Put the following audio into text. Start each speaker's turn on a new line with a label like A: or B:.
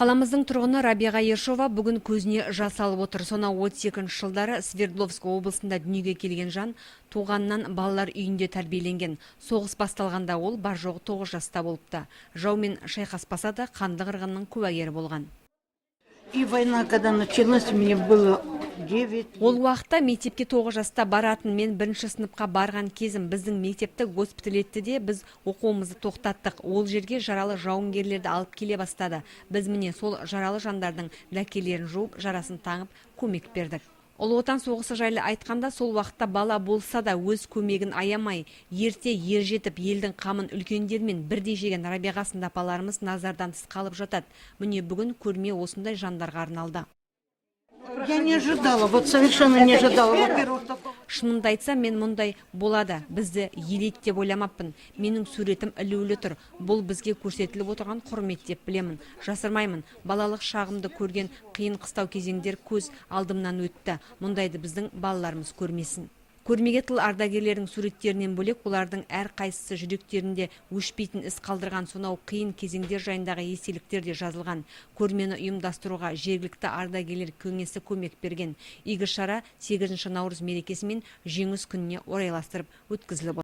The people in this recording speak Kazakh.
A: Қаламыздың тұрғыны Рабиға Ершова бүгін көзіне жас алып отыр. Сонау 32-ші жылдары Свердловск облысында дүниеге келген жан туғаннан балалар үйінде тәрбиеленген. Соғыс басталғанда ол бар жоғы 9 жаста болыпты. Жаумен шайқаспаса да қанды қырғынның куәгері болған.
B: И война, когда началась, мне было 9.
A: Ол уақытта мектепке 9 жаста баратын мен 1-ші сыныпқа барған кезім. Біздің мектепті госпиталь етті де біз оқуымызды тоқтаттық. Ол жерге жаралы жауынгерлерді алып келе бастады. Біз міне сол жаралы жандардың ләкелерін жуып, жарасын таңып, көмек бердік. Ұлы Отан соғысы жайлы айтқанда, сол уақытта бала болса да өз көмегін аямай, ерте ер жетіп, елдің қамын үлкендермен бірдей жеген Рабиға сынды апаларымыз назардан тыс қалып жатады. Міне бүгін көрме осындай жандарға арналды.
B: Я не ожидала, вот совершенно не ожидала. Во-первых, такого.
A: Шынымды айтсам, мен мұндай болады. Бізді елейді деп ойламаппын. Менің суретім ілулі тұр. Бұл бізге көрсетіліп отырған құрмет деп білемін. Жасырмаймын. Балалық шағымды көрген қиын қыстау кезеңдер көз алдымнан өтті. Мұндайды біздің балаларымыз көрмесін. Көрмеге тыл ардагерлердің суреттерінен бөлек, олардың әр қайсысы жүректерінде өшпейтін із қалдырған сонау қиын кезеңдер жайындағы естеліктер де жазылған. Көрмені ұйымдастыруға жергілікті ардагерлер кеңесі көмек берген. Игі шара 8 наурыз мерекесі мен жеңіс күніне орайластырып өткізіліп отыр.